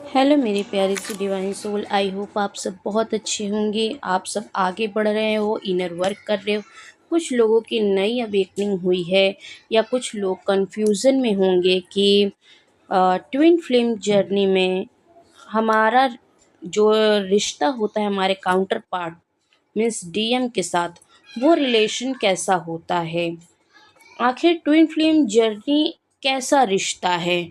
Hello मेरी प्यारी सी divine soul. I hope आप सब बहुत अच्छे होंगे। आप सब आगे बढ़ रहे हो, इनर वर्क कर रहे हो। कुछ लोगों की नई अवेकनिंग हुई है या कुछ लोग कंफ्यूजन में होंगे कि ट्विन फ्लेम जर्नी में हमारा जो रिश्ता होता है हमारे काउंटर पार्ट मीन्स डीएम के साथ, वो रिलेशन कैसा होता है। आखिर ट्विन फ्लेम जर्नी कैसा रिश्ता है।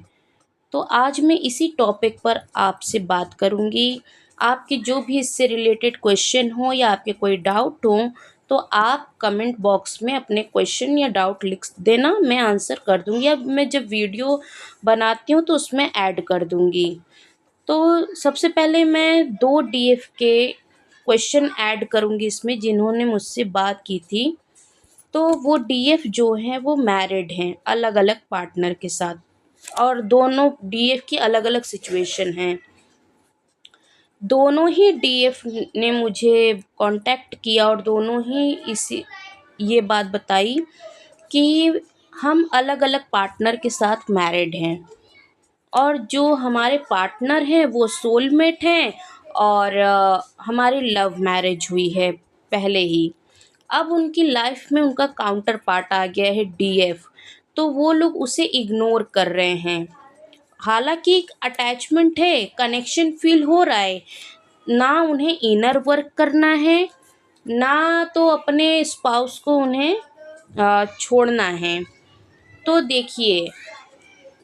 तो आज मैं इसी टॉपिक पर आपसे बात करूंगी। आपके जो भी इससे रिलेटेड क्वेश्चन हो या आपके कोई डाउट हो, तो आप कमेंट बॉक्स में अपने क्वेश्चन या डाउट लिख देना, मैं आंसर कर दूंगी। अब मैं जब वीडियो बनाती हूँ तो उसमें ऐड कर दूंगी। तो सबसे पहले मैं दो डीएफ के क्वेश्चन ऐड करूंगी इसमें, जिन्होंने मुझसे बात की थी। तो वो डीएफ जो हैं वो मैरिड हैं अलग अलग पार्टनर के साथ, और दोनों डीएफ की अलग अलग सिचुएशन हैं। दोनों ही डीएफ ने मुझे कांटेक्ट किया और दोनों ही इसी ये बात बताई कि हम अलग अलग पार्टनर के साथ मैरिड हैं, और जो हमारे पार्टनर हैं वो सोलमेट हैं, और हमारी लव मैरिज हुई है पहले ही। अब उनकी लाइफ में उनका काउंटर पार्ट आ गया है डीएफ, तो वो लोग उसे इग्नोर कर रहे हैं। हालांकि एक अटैचमेंट है, कनेक्शन फील हो रहा है, ना उन्हें इनर वर्क करना है, ना तो अपने स्पाउस को उन्हें छोड़ना है। तो देखिए,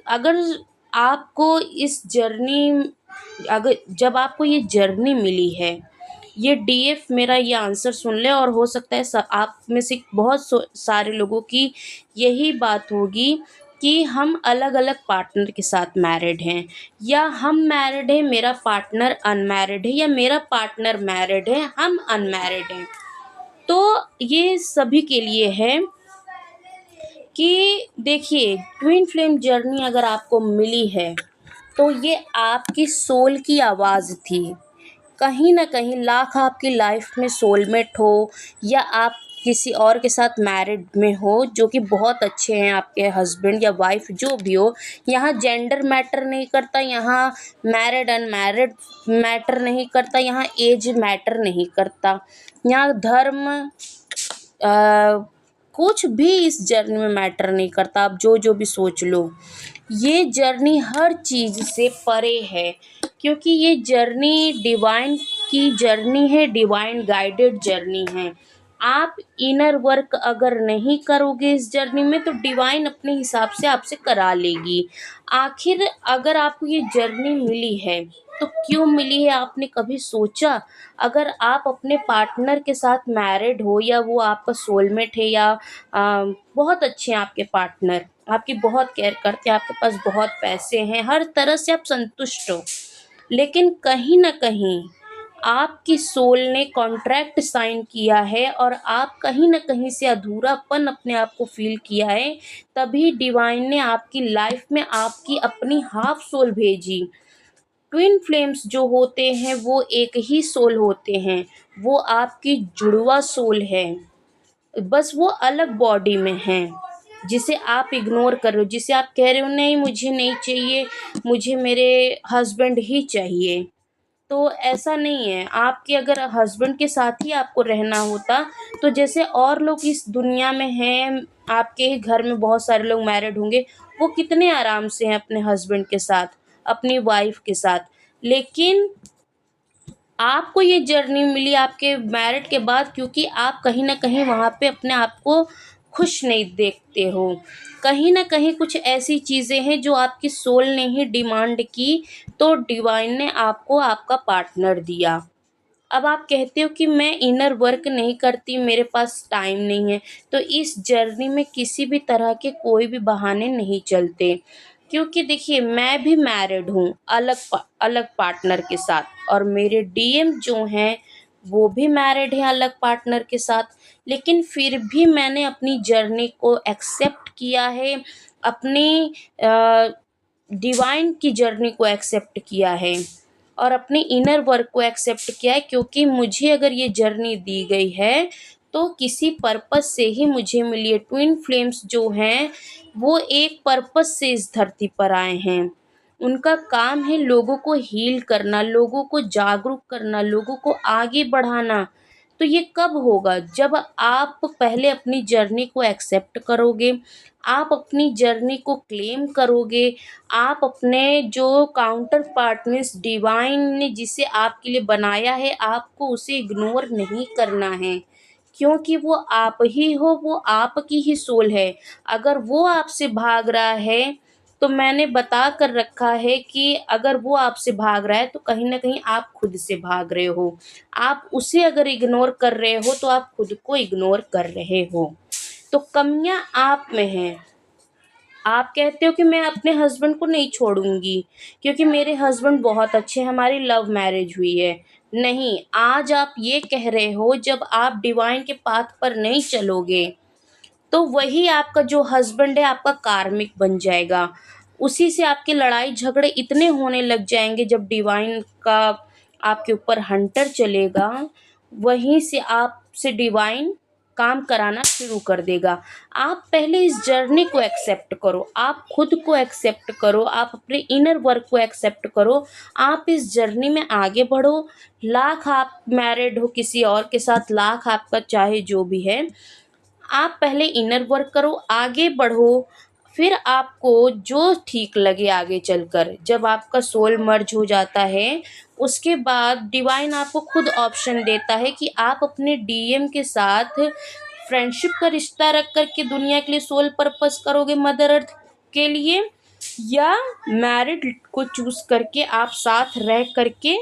अगर आपको इस जर्नी अगर जब आपको ये जर्नी मिली है, ये डीएफ मेरा ये आंसर सुन ले, और हो सकता है आप में से बहुत सारे लोगों की यही बात होगी कि हम अलग अलग पार्टनर के साथ मैरिड हैं, या हम मैरिड हैं मेरा पार्टनर अनमैरिड है, या मेरा पार्टनर मैरिड है हम अनमैरिड हैं। तो ये सभी के लिए है कि देखिए, ट्विन फ्लेम जर्नी अगर आपको मिली है तो ये आपकी सोल की आवाज़ थी। कहीं ना कहीं लाख आपकी लाइफ में सोलमेट हो, या आप किसी और के साथ मैरिड में हो जो कि बहुत अच्छे हैं, आपके हस्बैंड या वाइफ जो भी हो। यहाँ जेंडर मैटर नहीं करता, यहाँ मैरिड अनमैरिड मैटर नहीं करता, यहाँ एज मैटर नहीं करता, यहाँ धर्म कुछ भी इस जर्नी में मैटर नहीं करता। आप जो जो भी सोच लो, ये जर्नी हर चीज़ से परे है, क्योंकि ये जर्नी डिवाइन की जर्नी है, डिवाइन गाइडेड जर्नी है। आप इनर वर्क अगर नहीं करोगे इस जर्नी में, तो डिवाइन अपने हिसाब से आपसे करा लेगी। आखिर अगर आपको ये जर्नी मिली है तो क्यों मिली है, आपने कभी सोचा? अगर आप अपने पार्टनर के साथ मैरिड हो, या वो आपका सोलमेट है, या बहुत अच्छे हैं आपके पार्टनर, आपकी बहुत केयर करते हैं, आपके पास बहुत पैसे हैं, हर तरह से आप संतुष्ट हो, लेकिन कहीं ना कहीं आपकी सोल ने कॉन्ट्रैक्ट साइन किया है, और आप कहीं ना कहीं से अधूरापन अपने आप को फील किया है। तभी डिवाइन ने आपकी लाइफ में आपकी अपनी हाफ सोल भेजी। ट्विन फ्लेम्स जो होते हैं वो एक ही सोल होते हैं, वो आपकी जुड़वा सोल है, बस वो अलग बॉडी में हैं, जिसे आप इग्नोर कर रहे हो, जिसे आप कह रहे हो नहीं मुझे नहीं चाहिए, मुझे मेरे हस्बैंड ही चाहिए। तो ऐसा नहीं है। आपके अगर हस्बैंड के साथ ही आपको रहना होता, तो जैसे और लोग इस दुनिया में हैं, आपके ही घर में बहुत सारे लोग मैरिड होंगे, वो कितने आराम से हैं अपने हस्बैंड के साथ, अपनी वाइफ के साथ। लेकिन आपको ये जर्नी मिली आपके मैरिड के बाद, क्योंकि आप कहीं ना कहीं वहाँ पे अपने आप को खुश नहीं देखते हो। कहीं ना कहीं कुछ ऐसी चीज़ें हैं जो आपकी सोल ने ही डिमांड की, तो डिवाइन ने आपको आपका पार्टनर दिया। अब आप कहते हो कि मैं इनर वर्क नहीं करती, मेरे पास टाइम नहीं है, तो इस जर्नी में किसी भी तरह के कोई भी बहाने नहीं चलते। क्योंकि देखिए, मैं भी मैरिड हूँ अलग पार्टनर के साथ, और मेरे डीएम जो हैं वो भी मैरिड हैं अलग पार्टनर के साथ। लेकिन फिर भी मैंने अपनी जर्नी को एक्सेप्ट किया है, अपनी डिवाइन की जर्नी को एक्सेप्ट किया है, और अपने इनर वर्क को एक्सेप्ट किया है। क्योंकि मुझे अगर ये जर्नी दी गई है तो किसी पर्पस से ही मुझे मिली है। ट्विन फ्लेम्स जो हैं वो एक पर्पस से इस धरती पर आए हैं, उनका काम है लोगों को हील करना, लोगों को जागरूक करना, लोगों को आगे बढ़ाना। तो ये कब होगा? जब आप पहले अपनी जर्नी को एक्सेप्ट करोगे, आप अपनी जर्नी को क्लेम करोगे, आप अपने जो काउंटर पार्ट मीन्स डिवाइन ने जिसे आपके लिए बनाया है, आपको उसे इग्नोर नहीं करना है, क्योंकि वो आप ही हो, वो आपकी ही सोल है। अगर वो आपसे भाग रहा है, तो मैंने बता कर रखा है कि अगर वो आपसे भाग रहा है तो कहीं न कहीं आप खुद से भाग रहे हो। आप उसे अगर इग्नोर कर रहे हो तो आप खुद को इग्नोर कर रहे हो। तो कमियाँ आप में हैं। आप कहते हो कि मैं अपने हस्बैंड को नहीं छोड़ूँगी, क्योंकि मेरे हस्बैंड बहुत अच्छे हैं, हमारी लव मैरिज हुई है। नहीं, आज आप ये कह रहे हो, जब आप डिवाइन के पाथ पर नहीं चलोगे, तो वही आपका जो हस्बैंड है आपका कार्मिक बन जाएगा। उसी से आपके लड़ाई झगड़े इतने होने लग जाएँगे, जब डिवाइन का आपके ऊपर हंटर चलेगा, वहीं से आपसे डिवाइन काम कराना शुरू कर देगा। आप पहले इस जर्नी को एक्सेप्ट करो, आप खुद को एक्सेप्ट करो, आप अपने इनर वर्क को एक्सेप्ट करो, आप इस जर्नी में आगे बढ़ो। लाख आप मैरिड हो किसी और के साथ, लाख आपका चाहे जो भी है, आप पहले इनर वर्क करो, आगे बढ़ो, फिर आपको जो ठीक लगे आगे चलकर, जब आपका सोल मर्ज हो जाता है, उसके बाद डिवाइन आपको खुद ऑप्शन देता है कि आप अपने डीएम के साथ फ्रेंडशिप का रिश्ता रख कर के दुनिया के लिए सोल पर्पस करोगे, मदर अर्थ के लिए, या मैरिड को चूज़ करके आप साथ रह करके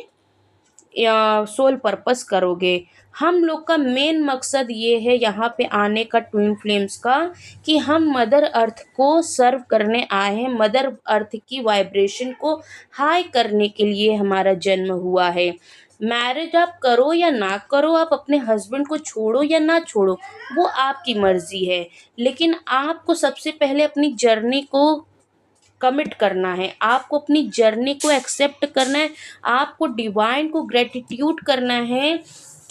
या सोल पर्पस करोगे। हम लोग का मेन मकसद ये है यहाँ पे आने का ट्विन फ्लेम्स का, कि हम मदर अर्थ को सर्व करने आए हैं, मदर अर्थ की वाइब्रेशन को हाई करने के लिए हमारा जन्म हुआ है। मैरिज आप करो या ना करो, आप अपने हस्बैंड को छोड़ो या ना छोड़ो, वो आपकी मर्जी है, लेकिन आपको सबसे पहले अपनी जर्नी को कमिट करना है, आपको अपनी जर्नी को एक्सेप्ट करना है, आपको डिवाइन को ग्रेटिट्यूड करना है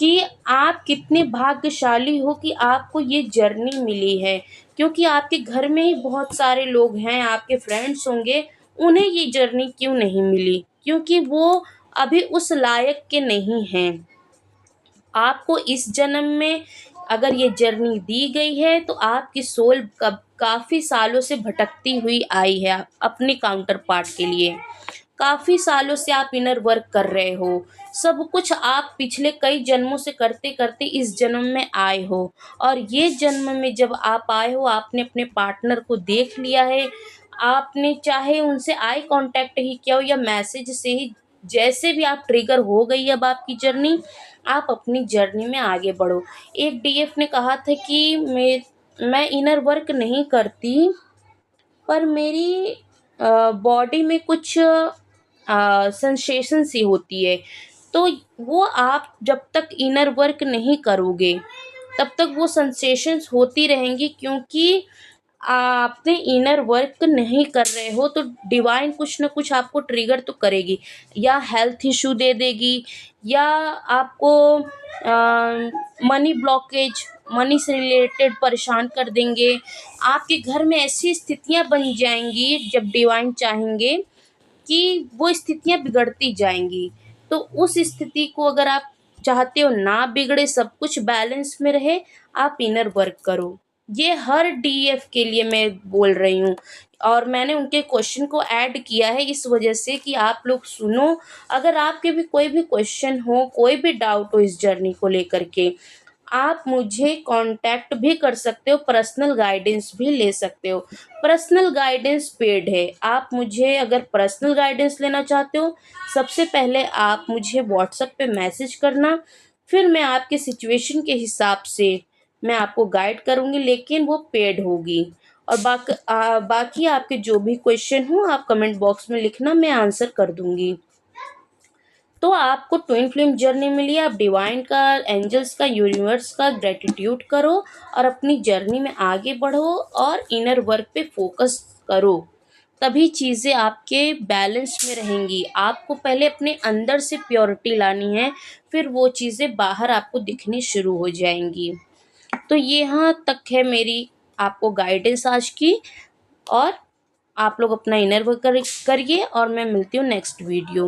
कि आप कितने भाग्यशाली हो कि आपको ये जर्नी मिली है। क्योंकि आपके घर में ही बहुत सारे लोग हैं, आपके फ्रेंड्स होंगे, उन्हें ये जर्नी क्यों नहीं मिली? क्योंकि वो अभी उस लायक के नहीं हैं। आपको इस जन्म में अगर ये जर्नी दी गई है, तो आपकी सोल कब काफ़ी सालों से भटकती हुई आई है अपने काउंटर पार्ट के लिए। काफ़ी सालों से आप इनर वर्क कर रहे हो। सब कुछ आप पिछले कई जन्मों से करते-करते इस जन्म में आए हो, और ये जन्म में जब आप आए हो, आपने अपने पार्टनर को देख लिया है। आपने चाहे उनसे आई कॉन्टैक्ट ही किया हो या मैसेज से ही, जैसे भी आप ट्रिगर हो गई अब आपकी जर्नी, आप अपनी जर्नी में आगे बढ़ो। एक डीएफ ने कहा था कि मैं इनर वर्क नहीं करती, पर मेरी बॉडी में कुछ सेंसेशन सी होती है। तो वो आप जब तक इनर वर्क नहीं करोगे, तब तक वो सेंसेशंस होती रहेंगी, क्योंकि आपने इनर वर्क नहीं कर रहे हो, तो डिवाइन कुछ ना कुछ आपको ट्रिगर तो करेगी, या हेल्थ इशू दे देगी, या आपको मनी ब्लॉकेज, मनी से रिलेटेड परेशान कर देंगे। आपके घर में ऐसी स्थितियां बन जाएंगी, जब डिवाइन चाहेंगे कि वो स्थितियां बिगड़ती जाएंगी। तो उस स्थिति को अगर आप चाहते हो ना बिगड़े, सब कुछ बैलेंस में रहे, आप इनर वर्क करो। ये हर डीएफ के लिए मैं बोल रही हूँ, और मैंने उनके क्वेश्चन को ऐड किया है इस वजह से कि आप लोग सुनो। अगर आपके भी कोई भी क्वेश्चन हो, कोई भी डाउट हो इस जर्नी को लेकर के, आप मुझे कांटेक्ट भी कर सकते हो, पर्सनल गाइडेंस भी ले सकते हो। पर्सनल गाइडेंस पेड है। आप मुझे अगर पर्सनल गाइडेंस लेना चाहते हो, सबसे पहले आप मुझे व्हाट्सएप पे मैसेज करना, फिर मैं आपके सिचुएशन के हिसाब से मैं आपको गाइड करूँगी, लेकिन वो पेड होगी। और बाकी आपके जो भी क्वेश्चन हो, आप कमेंट बॉक्स में लिखना, मैं आंसर कर दूँगी। तो आपको ट्विन फ्लेम जर्नी मिली, आप डिवाइन का, एंजल्स का, यूनिवर्स का ग्रेटिट्यूड करो, और अपनी जर्नी में आगे बढ़ो, और इनर वर्क पे फोकस करो। तभी चीज़ें आपके बैलेंस में रहेंगी। आपको पहले अपने अंदर से प्योरिटी लानी है, फिर वो चीज़ें बाहर आपको दिखनी शुरू हो जाएंगी। तो यहाँ तक है मेरी आपको गाइडेंस आज की, और आप लोग अपना इनर वर्क करिए और मैं मिलती हूँ नेक्स्ट वीडियो में।